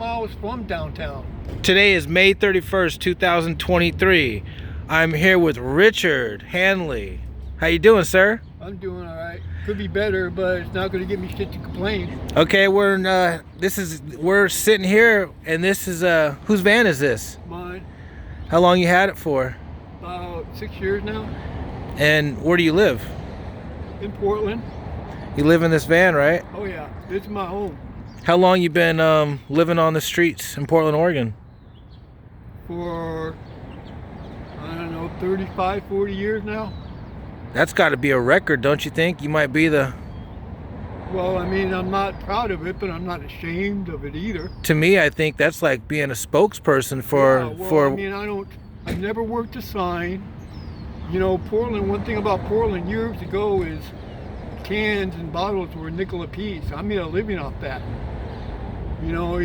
miles from downtown. Today is May 31st, 2023. I'm here with Richard Hanley. How you doing, sir? I'm doing all right. Could be better, but it's not going to give me shit to complain. Okay, we're sitting here, and this is whose van is this? Mine. How long you had it for? About 6 years now. And where do you live? In Portland. You live in this van, right? Oh yeah, it's my home. How long you been living on the streets in Portland, Oregon? For, I don't know, 35, 40 years now. That's got to be a record, don't you think? You might be the... Well, I mean, I'm not proud of it, but I'm not ashamed of it either. To me, I think that's like being a spokesperson for... I mean, I've never worked a sign. You know, Portland, one thing about Portland years ago is cans and bottles were a nickel a piece. I made a living off that. You know,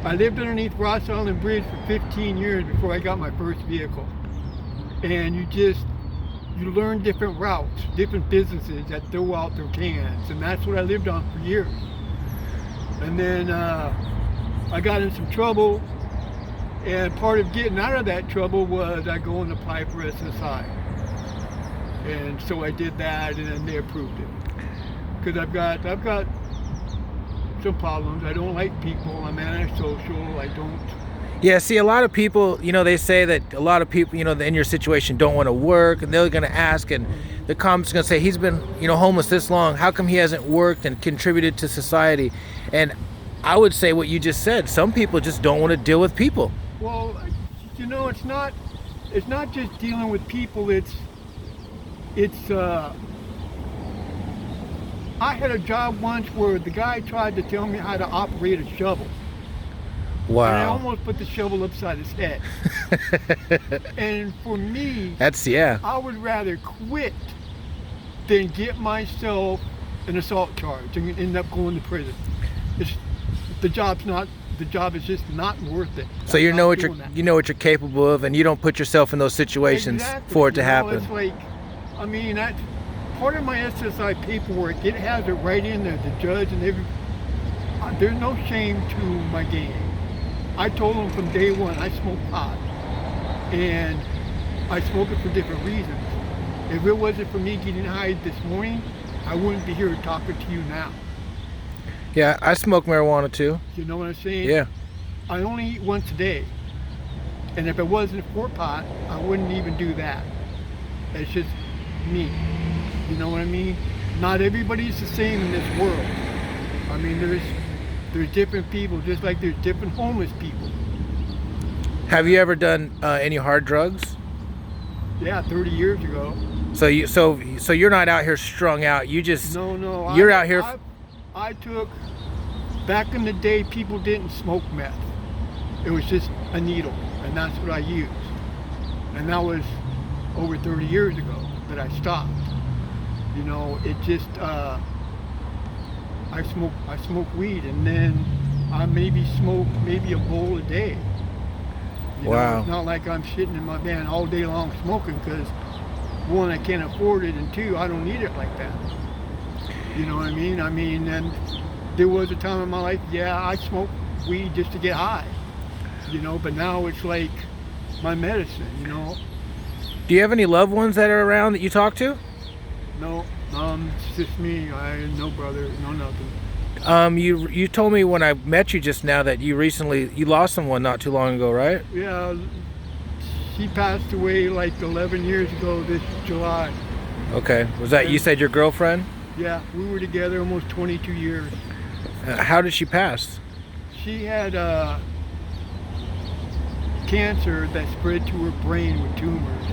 I lived underneath Ross Island Bridge for 15 years before I got my first vehicle. And you learn different routes, different businesses that throw out their cans, and that's what I lived on for years. And then I got in some trouble, and part of getting out of that trouble was I go and apply for SSI. And so I did that, and then they approved it. Because I've got some problems. I don't like people. I'm antisocial. I don't. Yeah, see, a lot of people, you know, they say that a lot of people, you know, in your situation don't want to work, and they're going to ask, and the comments going to say, he's been, you know, homeless this long. How come he hasn't worked and contributed to society? And I would say what you just said. Some people just don't want to deal with people. Well, you know, it's not just dealing with people. It's I had a job once where the guy tried to tell me how to operate a shovel. Wow. And I almost put the shovel upside his head. And for me, I would rather quit than get myself an assault charge and end up going to prison. The job is just not worth it. So you know what you're capable of, and you don't put yourself in those situations for it to happen. It's like, I mean, that's part of my SSI paperwork. It has it right in there. The judge and there's no shame to my game. I told them from day one I smoke pot, and I smoke it for different reasons. If it wasn't for me getting high this morning, I wouldn't be here talking to you now. Yeah, I smoke marijuana too. You know what I'm saying? Yeah. I only eat once a day, and if it wasn't for pot, I wouldn't even do that. It's just me. You know what I mean? Not everybody's the same in this world. I mean, there's different people, just like there's different homeless people. Have you ever done any hard drugs? Yeah, 30 years ago. So you're not out here strung out. You just No. You're out here. I took, back in the day, people didn't smoke meth. It was just a needle, and that's what I used. And that was over 30 years ago that I stopped. You know, it just I smoke weed, and then I smoke maybe a bowl a day. You know, it's not like I'm sitting in my van all day long smoking, because one, I can't afford it, and two, I don't need it like that. You know what I mean? And there was a time in my life, I smoked weed just to get high. You know, but now it's like my medicine, you know. Do you have any loved ones that are around that you talk to? No, it's just me. I have no brother, no nothing. You told me when I met you just now that you lost someone not too long ago, right? Yeah, she passed away like 11 years ago this July. Okay, was that, you said, your girlfriend? Yeah, we were together almost 22 years. How did she pass? She had cancer that spread to her brain with tumors.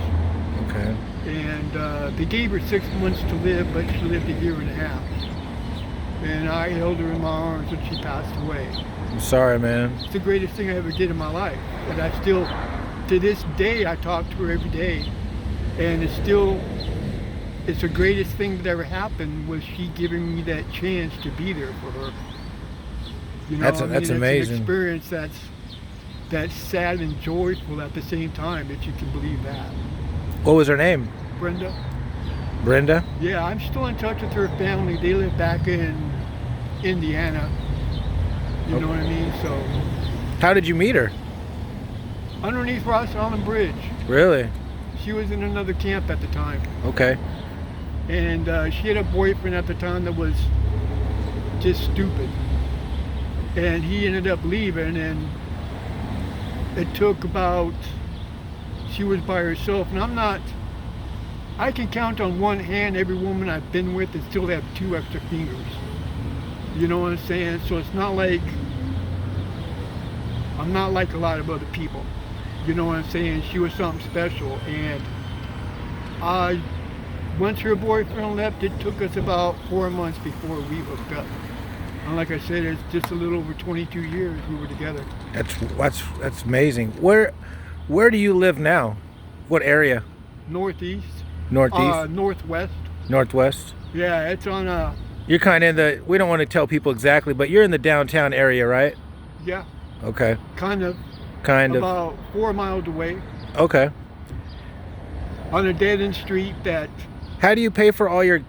Okay. And they gave her 6 months to live, but she lived a year and a half. And I held her in my arms when she passed away. I'm sorry, man. It's the greatest thing I ever did in my life. And I still, to this day, I talk to her every day. And it's the greatest thing that ever happened was she giving me that chance to be there for her. You know, that's amazing. It's an experience that's sad and joyful at the same time, if you can believe that. What was her name? Brenda. Brenda? Yeah, I'm still in touch with her family. They live back in Indiana. You know what I mean? So How did you meet her? underneath Ross Island Bridge. Really? She was in another camp at the time. Okay. And she had a boyfriend at the time that was just stupid. And he ended up leaving, and it took about, she was by herself. And I can count on one hand every woman I've been with and still have 2 extra fingers. You know what I'm saying? So it's not like, I'm not like a lot of other people. You know what I'm saying? She was something special. And once her boyfriend left, it took us about 4 months before we hooked up. And like I said, it's just a little over 22 years we were together. That's amazing. Where do you live now? What area? Northeast. Northeast? Northwest. Northwest? Yeah, it's on You're kind of in the, we don't want to tell people exactly, but you're in the downtown area, right? yeah, Okay. kind of about 4 miles away Okay. on a dead-end street that, How do you pay for all your,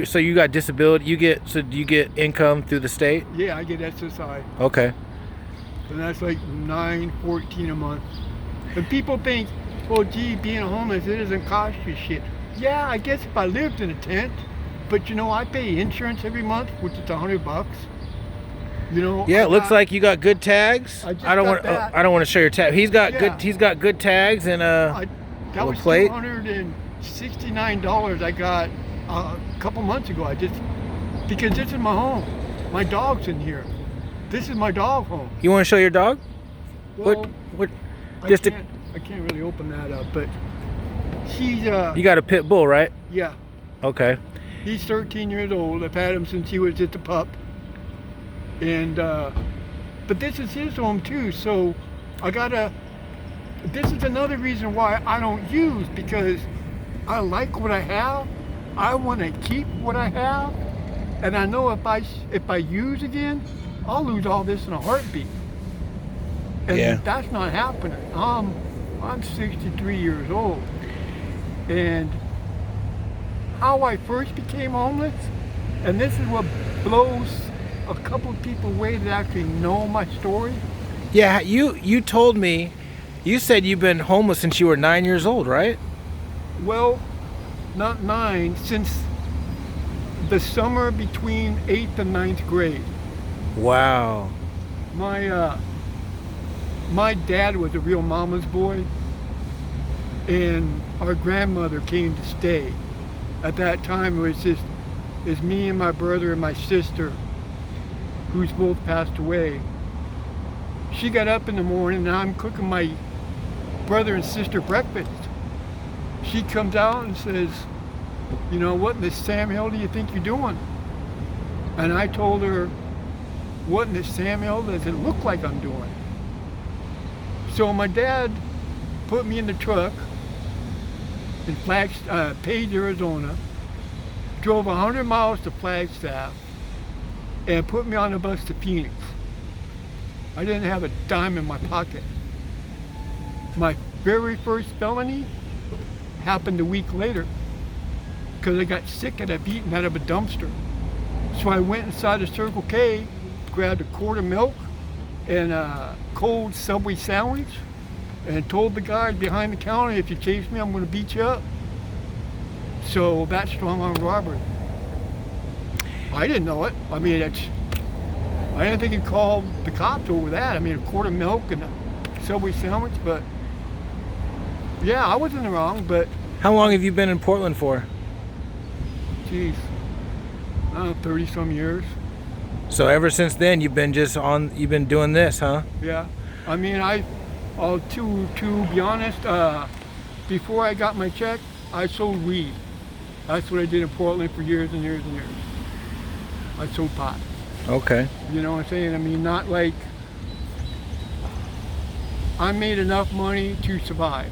so you got disability, do you get income through the state? yeah, I get SSI. Okay. And that's like $9.14 a month. And people think, well, gee, being homeless, it doesn't cost you shit. Yeah, I guess if I lived in a tent, but you know, I pay insurance every month, which is $100. You know. Yeah, it looks like you got good tags. I just I don't got want. that. I don't want to show your tag. He's got Yeah. good. He's got good tags and that little was plate. $269 I got a couple months ago. Because this is my home. My dog's in here. This is my dog home. You want to show your dog? Well, What? I Just can't really open that up, but he's you got a pit bull, right? yeah. Okay. He's 13 years old. I've had him since he was just a pup. And but this is his home too, so this is another reason why I don't use, because I like what I have. I want to keep what I have, and I know if I use again, I'll lose all this in a heartbeat. And Yeah. that's not happening. I'm 63 years old, and how I first became homeless, and this is what blows a couple of people away that actually know my story. Yeah. You told me. You said you've been homeless since you were 9 years old, right? Well, not 9, since the summer between 8th and 9th grade. Wow. My dad was a real mama's boy, and our grandmother came to stay. At that time, it was me and my brother and my sister, who's both passed away. She got up in the morning, and I'm cooking my brother and sister breakfast. She comes out and says, you know, what in the Sam Hill do you think you're doing? And I told her, what in the Sam Hill does it look like I'm doing? So my dad put me in the truck in Page, Arizona, drove 100 miles to Flagstaff, and put me on a bus to Phoenix. I didn't have a dime in my pocket. My very first felony happened a week later, because I got sick and I'd eaten out of a dumpster. So I went inside a Circle K, grabbed a quart of milk and a cold Subway sandwich, and told the guy behind the counter, if you chase me, I'm going to beat you up. So that's strong arm robbery. I didn't know it. I mean, I didn't think he'd call the cops over that. I mean, a quart of milk and a Subway sandwich, but yeah, I was in the wrong, but How long have you been in Portland for? geez, I don't know, 30 some years. So ever since then, you've been doing this, huh? Yeah. I mean, to be honest, before I got my check, I sold weed. That's what I did in Portland for years and years and years. I sold pot. Okay. You know what I'm saying? I mean, not like, I made enough money to survive,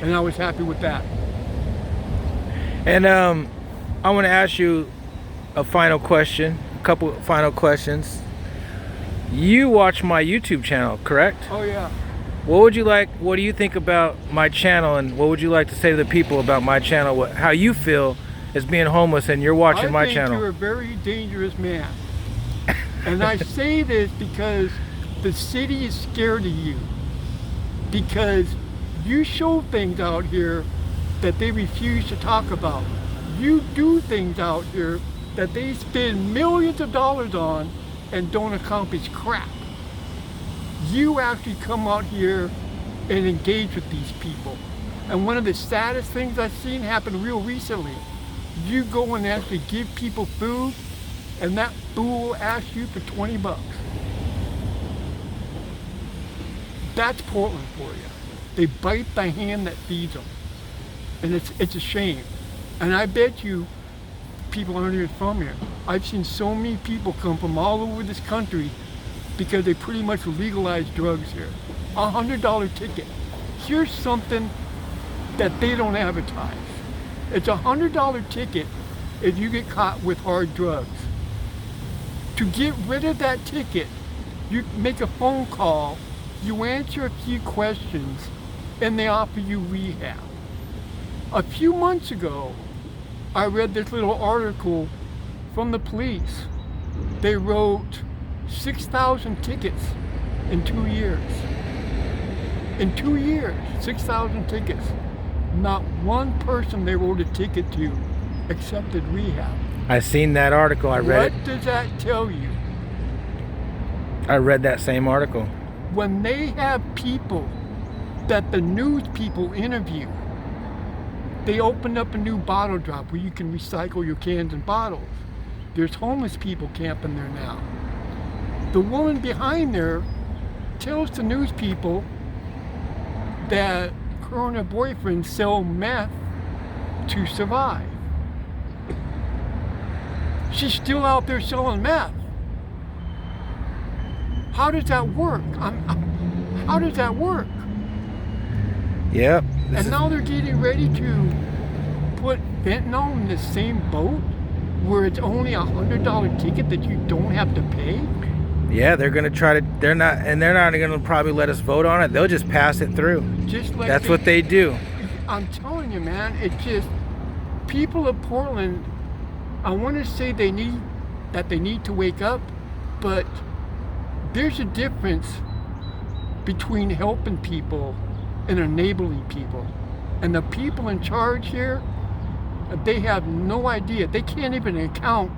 and I was happy with that. And I want to ask you a final question, a couple final questions. You watch my YouTube channel, correct? Oh yeah. What do you think about my channel, and what would you like to say to the people about my channel? How you feel as being homeless and you're watching my channel? I think you're a very dangerous man. And I say this because the city is scared of you. Because you show things out here that they refuse to talk about. You do things out here that they spend millions of dollars on and don't accomplish crap. You actually come out here and engage with these people. And one of the saddest things I've seen happen real recently, you go and actually give people food, and that fool will ask you for 20 bucks. That's Portland for you. They bite the hand that feeds them. And it's a shame. And I bet you people aren't even from here. I've seen so many people come from all over this country because they pretty much legalized drugs here. $100 ticket. Here's something that they don't advertise. It's a $100 ticket if you get caught with hard drugs. To get rid of that ticket, you make a phone call, you answer a few questions, and they offer you rehab. A few months ago, I read this little article from the police. They wrote 6,000 tickets in 2 years. In 2 years, 6,000 tickets. Not one person they wrote a ticket to accepted rehab. I seen that article. I read it. What does that tell you? I read that same article. When they have people that the news people interview, they opened up a new bottle drop where you can recycle your cans and bottles. There's homeless people camping there now. The woman behind there tells the news people that her and her boyfriend sell meth to survive. She's still out there selling meth. How does that work? How does that work? Yep. And now they're getting ready to put fentanyl in the same boat where it's only $100 ticket that you don't have to pay? Yeah, they're gonna try to. They're not gonna probably let us vote on it. They'll just pass it through. Just like that's what they do. I'm telling you, man. It just people of Portland. I want to say they need to wake up, but there's a difference between helping people and enabling people. And the people in charge here, they have no idea. They can't even account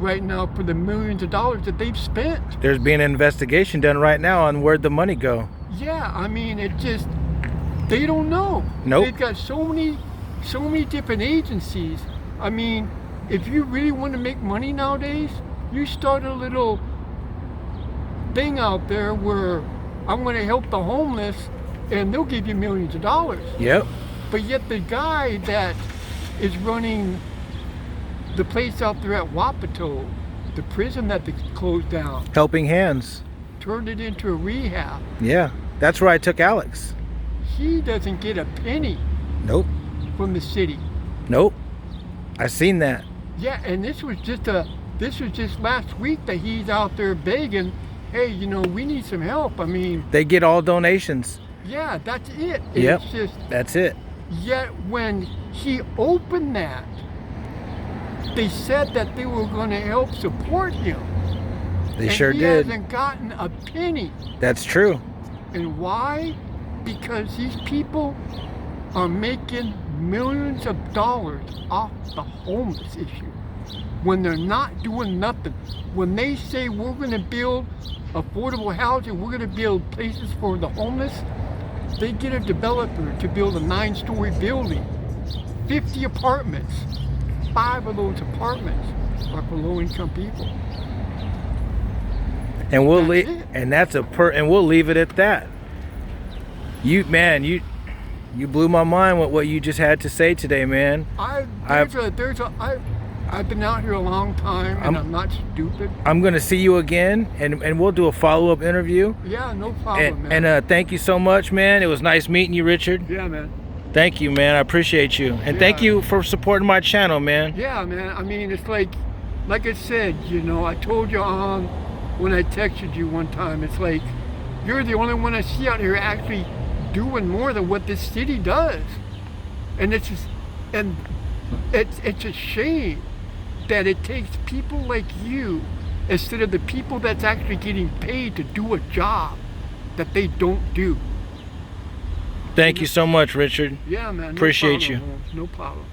right now for the millions of dollars that they've spent. There's being an investigation done right now on where'd the money go. Yeah, I mean, they don't know. Nope. They've got so many different agencies. I mean, if you really want to make money nowadays, you start a little thing out there where I'm going to help the homeless and they'll give you millions of dollars. Yep. But yet the guy that is running the place out there at Wapato, the prison that they closed down, Helping Hands, turned it into a rehab. Yeah, that's where I took Alex. He doesn't get a penny Nope. from the city. Nope. I seen that. Yeah, and this was just last week that he's out there begging, hey, we need some help. I mean, They get all donations. yeah, that's it. Yep. It's just, That's it. yet when he opened that, they said that they were going to help support him. They and sure he did. hasn't gotten a penny. That's true. And why? Because these people are making millions of dollars off the homeless issue when they're not doing nothing. When they say we're going to build affordable housing, we're going to build places for the homeless, they get a developer to build a 9-story building, 50 apartments. 5 of those apartments are for low-income people. And we'll That's leave, it. and that's and we'll leave it at that. You blew my mind with what you just had to say today, man. I've been out here a long time, and I'm not stupid. I'm gonna see you again, and we'll do a follow-up interview. Yeah, no problem, man. And thank you so much, man. It was nice meeting you, Richard. Yeah, man. Thank you, man. I appreciate you, and thank Yeah. you for supporting my channel, man. Yeah, man. I mean, it's like I said, I told you when I texted you one time, it's like you're the only one I see out here actually doing more than what this city does, and it's a shame that it takes people like you instead of the people that's actually getting paid to do a job that they don't do. Thank you so much, Richard. Yeah, man. No Appreciate problem, you. Holmes. No problem.